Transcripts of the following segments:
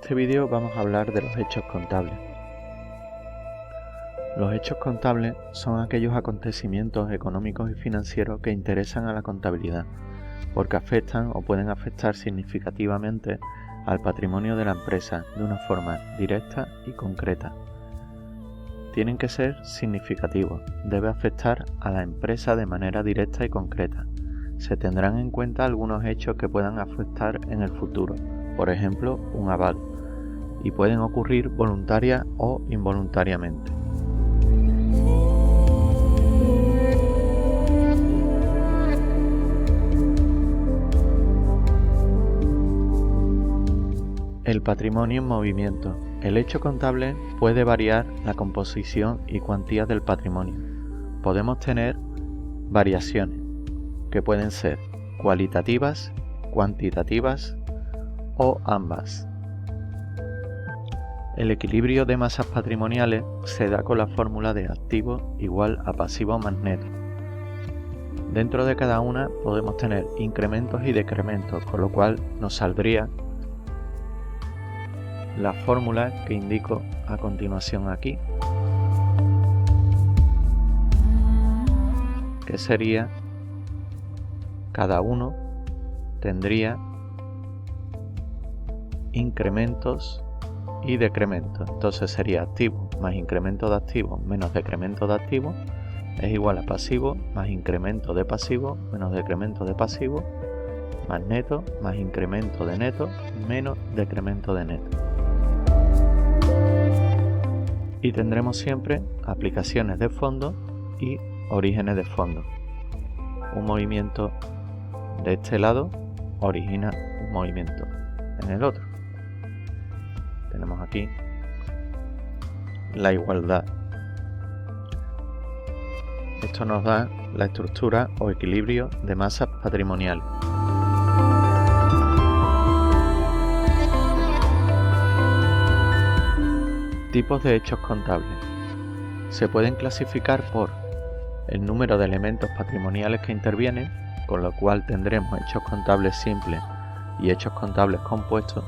este vídeo vamos a hablar de los hechos contables. Los hechos contables son aquellos acontecimientos económicos y financieros que interesan a la contabilidad, porque afectan o pueden afectar significativamente al patrimonio de la empresa de una forma directa y concreta. Tienen que ser significativos, debe afectar a la empresa de manera directa y concreta. Se tendrán en cuenta algunos hechos que puedan afectar en el futuro, por ejemplo, un aval, y pueden ocurrir voluntaria o involuntariamente. El patrimonio en movimiento. El hecho contable puede variar la composición y cuantía del patrimonio. Podemos tener variaciones que pueden ser cualitativas, cuantitativas o ambas. El equilibrio de masas patrimoniales se da con la fórmula de activo igual a pasivo más neto. Dentro de cada una podemos tener incrementos y decrementos, con lo cual nos saldría la fórmula que indico a continuación aquí, que sería cada uno tendría incrementos y decrementos. Entonces sería activo más incremento de activo menos decremento de activo es igual a pasivo más incremento de pasivo menos decremento de pasivo más neto más incremento de neto menos decremento de neto. Y tendremos siempre aplicaciones de fondo y orígenes de fondo. Un movimiento de este lado origina un movimiento en el otro. Tenemos aquí la igualdad. Esto nos da la estructura o equilibrio de masas patrimoniales. Tipos de hechos contables. Se pueden clasificar por el número de elementos patrimoniales que intervienen, con lo cual tendremos hechos contables simples y hechos contables compuestos,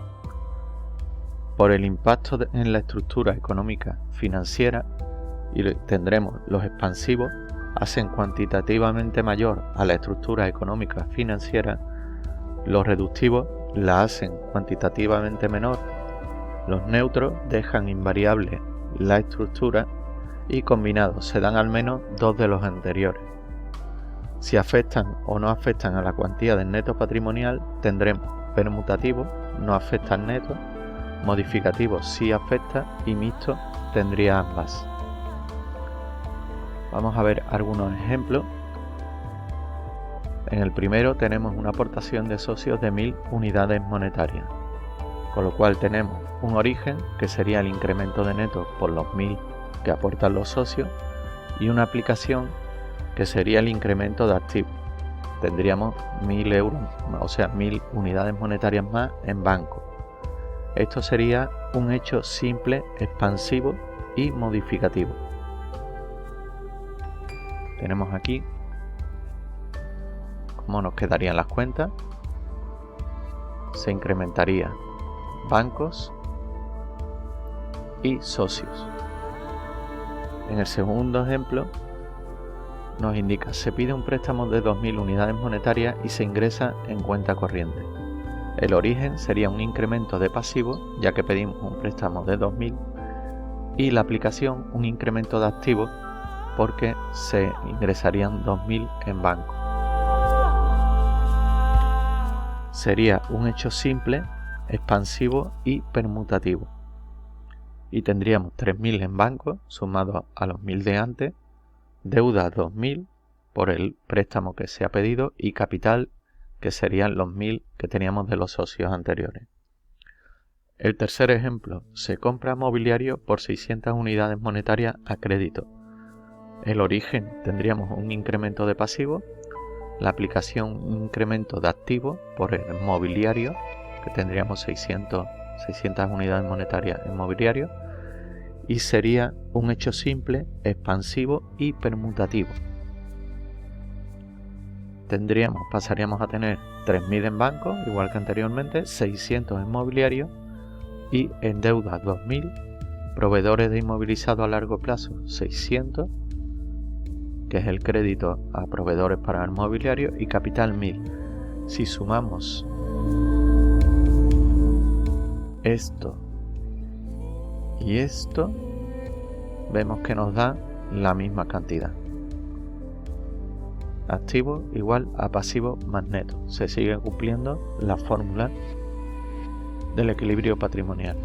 por el impacto en la estructura económica financiera, y tendremos los expansivos, hacen cuantitativamente mayor a la estructura económica financiera, los reductivos la hacen cuantitativamente menor, los neutros dejan invariable la estructura y combinados se dan al menos dos de los anteriores. Si afectan o no afectan a la cuantía del neto patrimonial, tendremos permutativo, no afecta al neto, modificativo sí afecta y mixto tendría ambas. Vamos a ver algunos ejemplos. En el primero tenemos una aportación de socios de 1000 unidades monetarias, con lo cual tenemos un origen que sería el incremento de neto por los 1000 que aportan los socios y una aplicación que sería el incremento de activos. Tendríamos 1000 euros, o sea 1000 unidades monetarias más en banco. Esto sería un hecho simple, expansivo y modificativo. Tenemos aquí cómo nos quedarían las cuentas. Se incrementaría bancos y socios. En el segundo ejemplo nos indica se pide un préstamo de 2000 unidades monetarias y se ingresa en cuenta corriente. El origen sería un incremento de pasivo, ya que pedimos un préstamo de 2000, y la aplicación un incremento de activos porque se ingresarían 2000 en banco. Sería un hecho simple, expansivo y permutativo. Y tendríamos 3000 en banco sumados a los 1000 de antes, deuda 2000 por el préstamo que se ha pedido y capital que serían los 1000 que teníamos de los socios anteriores. El tercer ejemplo, se compra mobiliario por 600 unidades monetarias a crédito. El origen tendríamos un incremento de pasivo, la aplicación un incremento de activo por el mobiliario, que tendríamos 600 unidades monetarias en mobiliario, y sería un hecho simple, expansivo y permutativo. Pasaríamos a tener 3000 en banco, igual que anteriormente, 600 en mobiliario, y en deuda 2.000, proveedores de inmovilizado a largo plazo 600, que es el crédito a proveedores para el mobiliario, y capital 1.000. Si sumamos esto y esto, vemos que nos da la misma cantidad. Activo igual a pasivo más neto. Se sigue cumpliendo la fórmula del equilibrio patrimonial.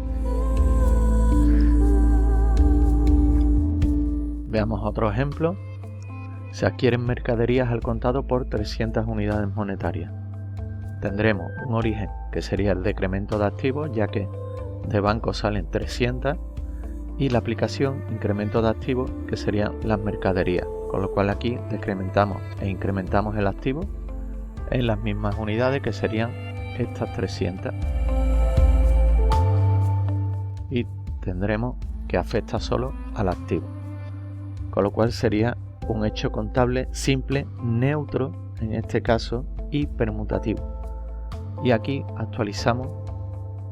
Veamos otro ejemplo. Se adquieren mercaderías al contado por 300 unidades monetarias. Tendremos un origen que sería el decremento de activos, ya que de banco salen 300, y la aplicación incremento de activos, que serían las mercaderías, con lo cual aquí decrementamos e incrementamos el activo en las mismas unidades, que serían estas 300, y tendremos que afecta solo al activo, con lo cual sería un hecho contable simple, neutro en este caso, y permutativo. Y aquí actualizamos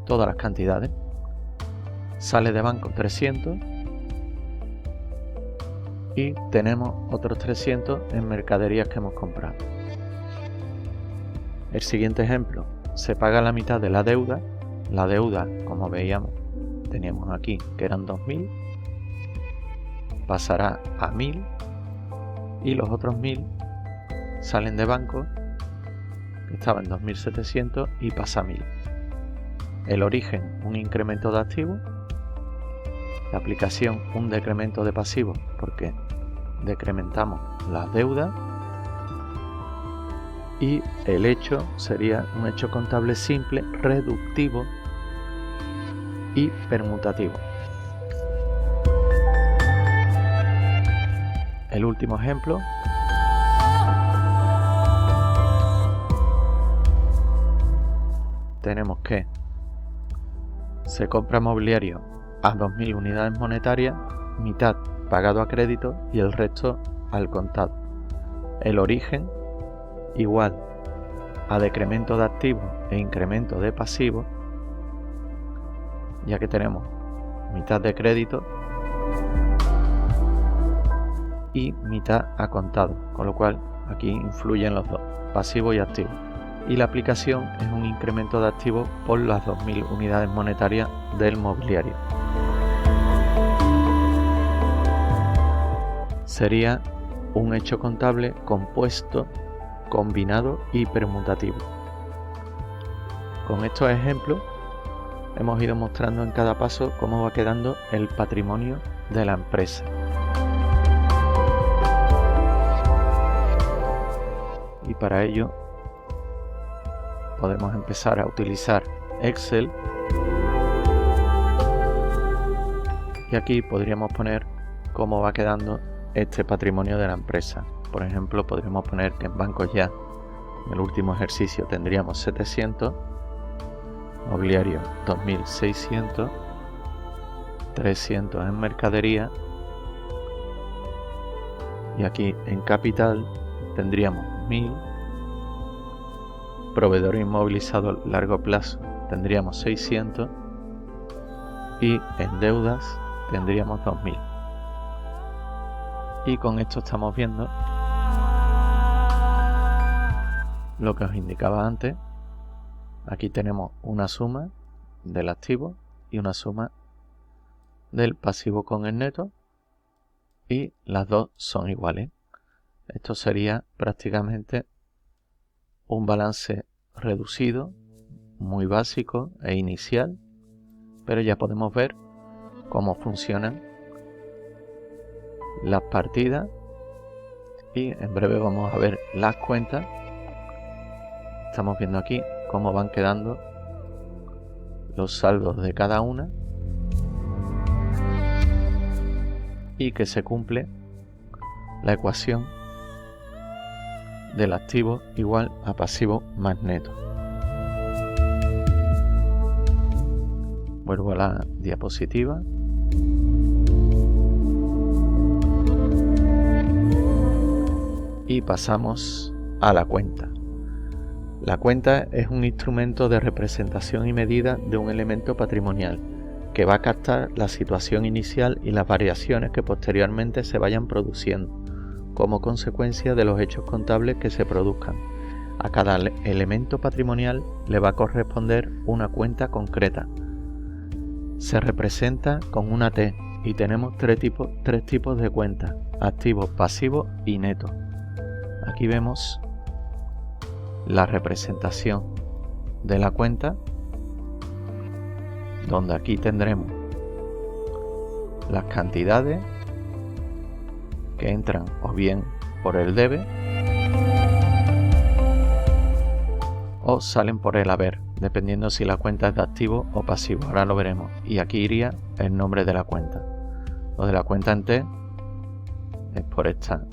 todas las cantidades. Sale de banco 300 y tenemos otros 300 en mercaderías que hemos comprado. El siguiente ejemplo, se paga la mitad de la deuda. La deuda, como veíamos, teníamos aquí que eran 2.000, pasará a 1.000 y los otros 1.000 salen de banco, que estaba en 2.700, y pasa a 1.000. El origen, un incremento de activos. La aplicación, un decremento de pasivos, porque decrementamos las deudas. Y el hecho sería un hecho contable simple, reductivo y permutativo. El último ejemplo. Tenemos que se compra mobiliario a 2.000 unidades monetarias, mitad pagado a crédito y el resto al contado. El origen igual a decremento de activos e incremento de pasivos, ya que tenemos mitad de crédito y mitad a contado, con lo cual aquí influyen los dos, pasivo y activo. Y la aplicación es un incremento de activos por las 2.000 unidades monetarias del mobiliario. Sería un hecho contable compuesto, combinado y permutativo. Con estos ejemplos hemos ido mostrando en cada paso cómo va quedando el patrimonio de la empresa. Y para ello podemos empezar a utilizar Excel, y aquí podríamos poner cómo va quedando este patrimonio de la empresa. Por ejemplo, podríamos poner que en bancos ya en el último ejercicio tendríamos 700, mobiliario 2.600, 300 en mercadería, y aquí en capital tendríamos 1.000, proveedor inmovilizado a largo plazo tendríamos 600 y en deudas tendríamos 2.000. Y con esto estamos viendo lo que os indicaba antes. Aquí tenemos una suma del activo y una suma del pasivo con el neto, y las dos son iguales. Esto sería prácticamente un balance reducido, muy básico e inicial, pero ya podemos ver cómo funcionan las partidas, y en breve vamos a ver las cuentas. Estamos viendo aquí cómo van quedando los saldos de cada una y que se cumple la ecuación del activo igual a pasivo más neto. Vuelvo a la diapositiva. Y pasamos a la cuenta. La cuenta es un instrumento de representación y medida de un elemento patrimonial. que va a captar la situación inicial y las variaciones que posteriormente se vayan produciendo como consecuencia de los hechos contables que se produzcan. A cada elemento patrimonial le va a corresponder una cuenta concreta. Se representa con una T y tenemos tres tipos de cuentas: activos, pasivos y netos. Aquí vemos la representación de la cuenta, donde aquí tendremos las cantidades que entran o bien por el debe o salen por el haber, dependiendo si la cuenta es de activo o pasivo. Ahora lo veremos. Y aquí iría el nombre de la cuenta. Lo de la cuenta en T es por esta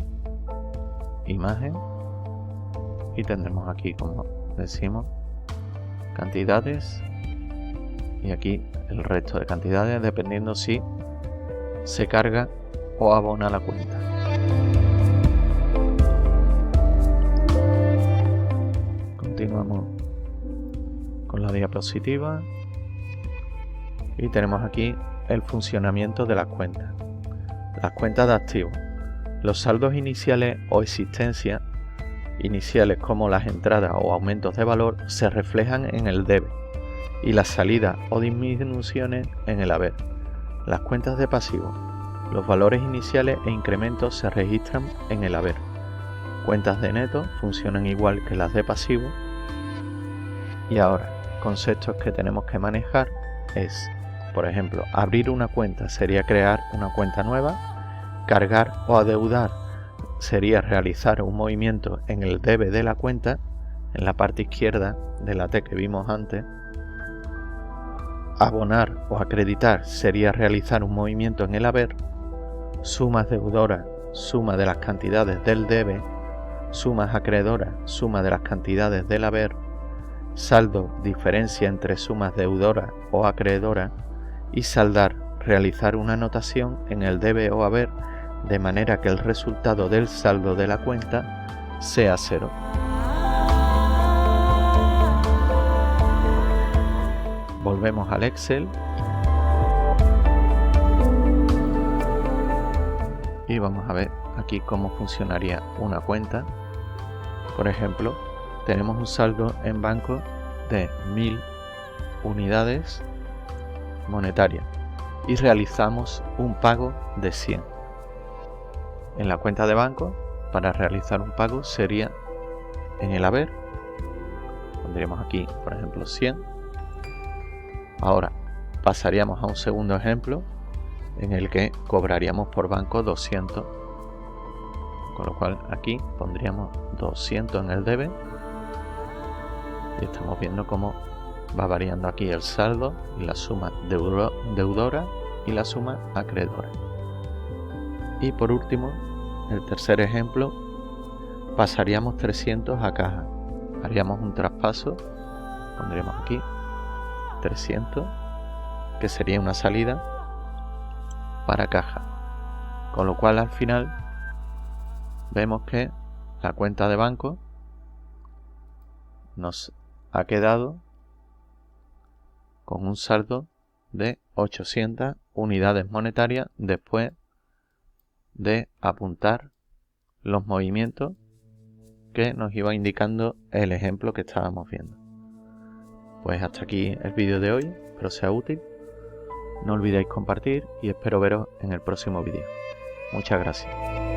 imagen y tendremos aquí, como decimos, cantidades y aquí el resto de cantidades, dependiendo si se carga o abona la cuenta. Continuamos con la diapositiva y tenemos aquí el funcionamiento de las cuentas. Las cuentas de activos. Los saldos iniciales o existencias iniciales, como las entradas o aumentos de valor, se reflejan en el debe y las salidas o disminuciones en el haber. Las cuentas de pasivos. Los valores iniciales e incrementos se registran en el haber. Cuentas de neto funcionan igual que las de pasivo. Y ahora, conceptos que tenemos que manejar es, por ejemplo, abrir una cuenta sería crear una cuenta nueva, cargar o adeudar sería realizar un movimiento en el debe de la cuenta, en la parte izquierda de la T que vimos antes. Abonar o acreditar sería realizar un movimiento en el haber. Sumas deudoras, suma de las cantidades del debe. Sumas acreedoras, suma de las cantidades del haber. Saldo, diferencia entre sumas deudoras o acreedoras. Y saldar, realizar una anotación en el debe o haber, de manera que el resultado del saldo de la cuenta sea 0. Volvemos al Excel y vamos a ver aquí cómo funcionaría una cuenta. Por ejemplo, tenemos un saldo en banco de 1000 unidades monetarias y realizamos un pago de 100. En la cuenta de banco, para realizar un pago sería en el haber, pondríamos aquí por ejemplo 100. Ahora pasaríamos a un segundo ejemplo en el que cobraríamos por banco 200, con lo cual aquí pondríamos 200 en el debe y estamos viendo cómo va variando aquí el saldo y la suma deudora y la suma acreedora. Y por último, el tercer ejemplo, pasaríamos 300 a caja. Haríamos un traspaso, pondríamos aquí 300, que sería una salida para caja. Con lo cual al final vemos que la cuenta de banco nos ha quedado con un saldo de 800 unidades monetarias después de apuntar los movimientos que nos iba indicando el ejemplo que estábamos viendo. Pues hasta aquí el vídeo de hoy, espero sea útil. No olvidéis compartir y espero veros en el próximo vídeo. Muchas gracias.